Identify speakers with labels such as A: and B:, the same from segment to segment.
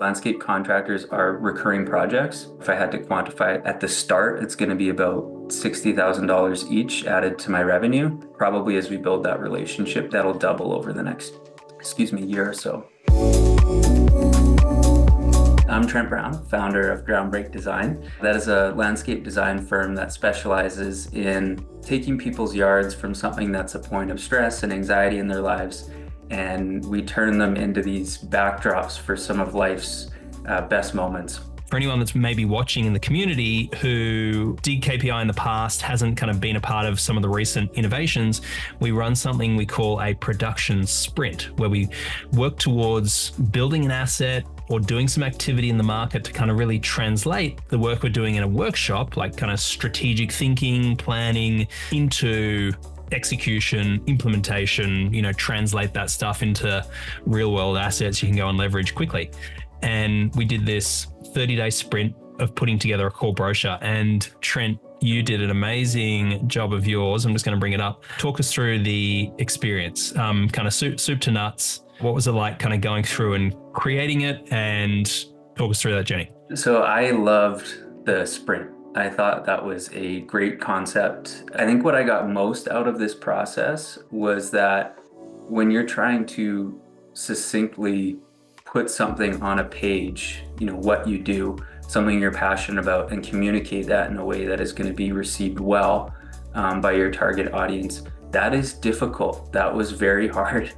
A: Landscape contractors are recurring projects. If I had to quantify it at the start, it's going to be about $60,000 each added to my revenue. Probably as we build that relationship, that'll double over the next, year or so. I'm Trent Brown, founder of Groundbreak Design. That is a landscape design firm that specializes in taking people's yards from something that's a point of stress and anxiety in their lives, and we turn them into these backdrops for some of life's best moments.
B: For anyone that's maybe watching in the community who did KPI in the past, hasn't kind of been a part of some of the recent innovations, we run something we call a production sprint, where we work towards building an asset or doing some activity in the market to kind of really translate the work we're doing in a workshop, like kind of strategic thinking, planning, into execution, implementation, translate that stuff into real world assets you can go and leverage quickly. And we did this 30-day sprint of putting together a core brochure. And Trent, you did an amazing job of yours. I'm just going to bring it up. Talk us through the experience, kind of soup to nuts. What was it like kind of going through and creating it, and talk us through that journey?
A: So I loved the sprint. I thought that was a great concept. I think what I got most out of this process was that when you're trying to succinctly put something on a page, what you do, something you're passionate about, and communicate that in a way that is going to be received well by your target audience, that is difficult. That was very hard.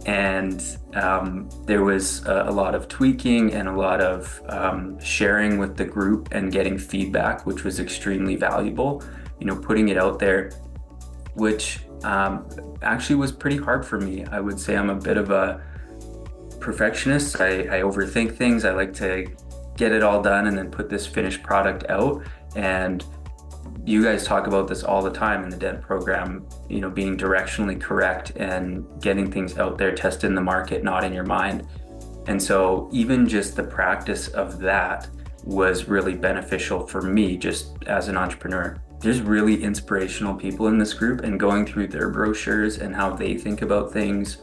A: And there was a lot of tweaking and a lot of sharing with the group and getting feedback, which was extremely valuable. Putting it out there, which actually was pretty hard for me. I would say I'm a bit of a perfectionist. I overthink things. I like to get it all done and then put this finished product out. And you guys talk about this all the time in the DENT program, being directionally correct and getting things out there, tested in the market, not in your mind. And so even just the practice of that was really beneficial for me just as an entrepreneur. There's really inspirational people in this group, and going through their brochures and how they think about things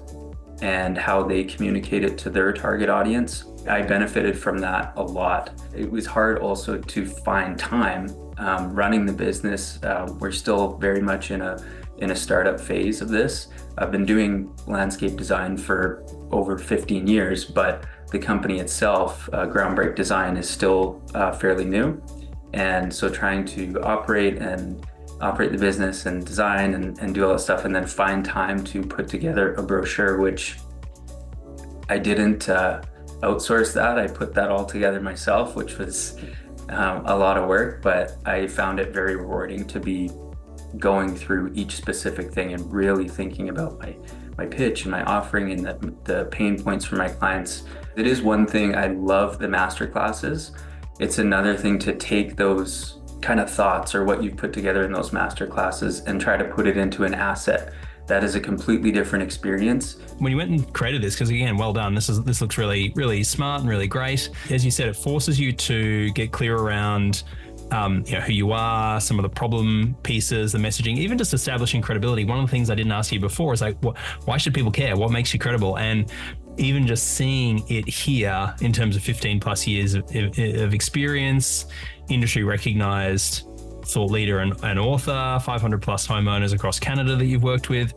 A: and how they communicate it to their target audience, I benefited from that a lot. It was hard also to find time running the business. We're still very much in a startup phase of this. I've been doing landscape design for over 15 years, but the company itself, Groundbreak Design, is still fairly new. And so trying to operate the business and design and do all that stuff, and then find time to put together a brochure, which I didn't outsource that. I put that all together myself, which was a lot of work, but I found it very rewarding to be going through each specific thing and really thinking about my pitch and my offering and the pain points for my clients. It is one thing. I love the master classes. It's another thing to take those kind of thoughts or what you've put together in those master classes and try to put it into an asset. That is a completely different experience.
B: When you went and created this, because again, well done. This looks really, really smart and really great. As you said, it forces you to get clear around who you are, some of the problem pieces, the messaging, even just establishing credibility. One of the things I didn't ask you before is like, why should people care? What makes you credible? And even just seeing it here in terms of 15 plus years of experience, industry recognized thought leader and author, 500 plus homeowners across Canada that you've worked with.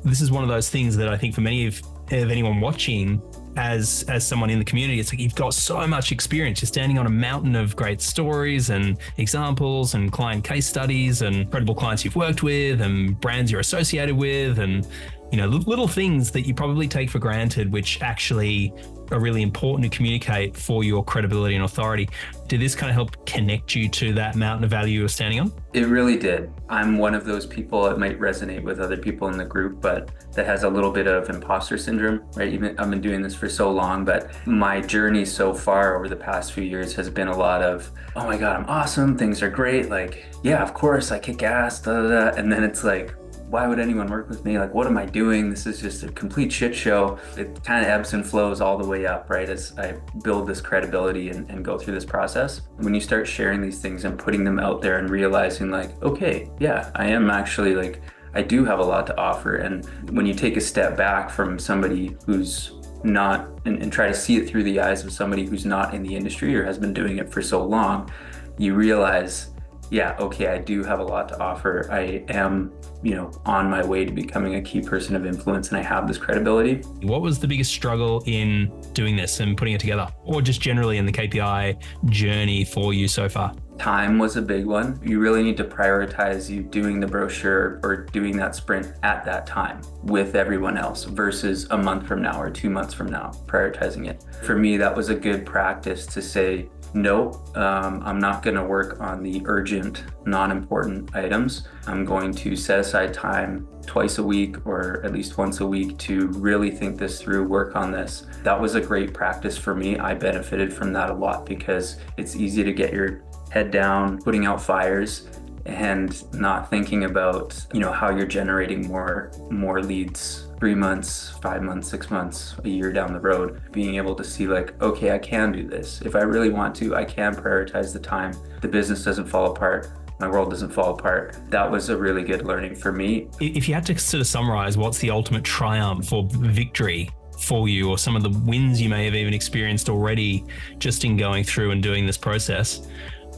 B: This is one of those things that I think for many of anyone watching, as someone in the community, it's like you've got so much experience. You're standing on a mountain of great stories and examples and client case studies and incredible clients you've worked with and brands you're associated with, and little things that you probably take for granted, which actually are really important to communicate for your credibility and authority. Did this kind of help connect you to that mountain of value you're standing on?
A: It really did. I'm one of those people, it might resonate with other people in the group, but that has a little bit of imposter syndrome, right? I've been doing this for so long, but my journey so far over the past few years has been a lot of, oh my God, I'm awesome, things are great, like, yeah, of course, I kick ass, da da da. And then it's like, why would anyone work with me? Like, what am I doing? This is just a complete shit show. It kind of ebbs and flows all the way up, right? As I build this credibility and go through this process. When you start sharing these things and putting them out there and realizing like, okay, yeah, I am actually like, I do have a lot to offer. And when you take a step back from somebody who's not and try to see it through the eyes of somebody who's not in the industry or has been doing it for so long, you realize, yeah, okay, I do have a lot to offer. I am, on my way to becoming a key person of influence, and I have this credibility.
B: What was the biggest struggle in doing this and putting it together, or just generally in the KPI journey for you so far?
A: Time was a big one. You really need to prioritize you doing the brochure or doing that sprint at that time with everyone else versus a month from now or 2 months from now, prioritizing it. For me, that was a good practice to say, no, I'm not going to work on the urgent, non-important items. I'm going to set aside time twice a week or at least once a week to really think this through, work on this. That was a great practice for me. I benefited from that a lot because it's easy to get your head down, putting out fires and not thinking about, how you're generating more leads 3 months, 5 months, 6 months, a year down the road. Being able to see like, okay, I can do this. If I really want to, I can prioritize the time. The business doesn't fall apart. My world doesn't fall apart. That was a really good learning for me.
B: If you had to sort of summarize what's the ultimate triumph or victory for you, or some of the wins you may have even experienced already just in going through and doing this process,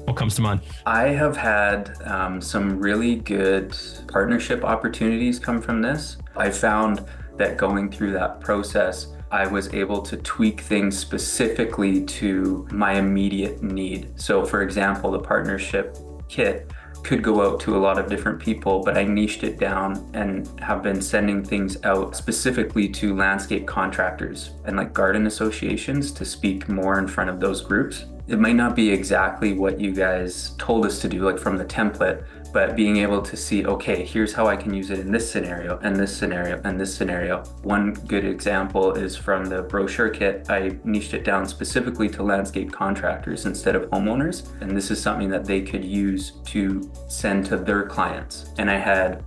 B: what comes to mind?
A: I have had some really good partnership opportunities come from this. I found that going through that process, I was able to tweak things specifically to my immediate need. So for example, the partnership kit could go out to a lot of different people, but I niched it down and have been sending things out specifically to landscape contractors and like garden associations to speak more in front of those groups. It might not be exactly what you guys told us to do, like from the template, but being able to see, okay, here's how I can use it in this scenario and this scenario and this scenario. One good example is from the brochure kit. I niched it down specifically to landscape contractors instead of homeowners. And this is something that they could use to send to their clients. And I had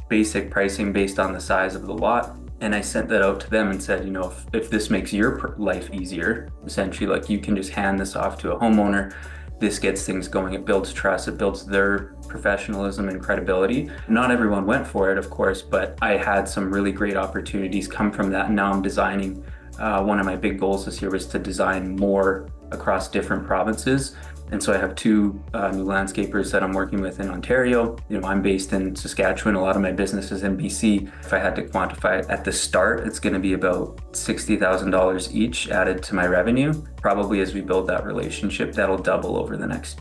A: basic pricing based on the size of the lot. And I sent that out to them and said, if this makes your life easier, essentially, like you can just hand this off to a homeowner. This gets things going. It builds trust. It builds their professionalism and credibility. Not everyone went for it, of course, but I had some really great opportunities come from that. And now I'm designing. One of my big goals this year was to design more across different provinces. And so I have two new landscapers that I'm working with in Ontario. I'm based in Saskatchewan. A lot of my business is in BC. If I had to quantify it at the start, it's going to be about $60,000 each added to my revenue. Probably as we build that relationship, that'll double over the next,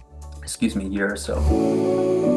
A: year or so.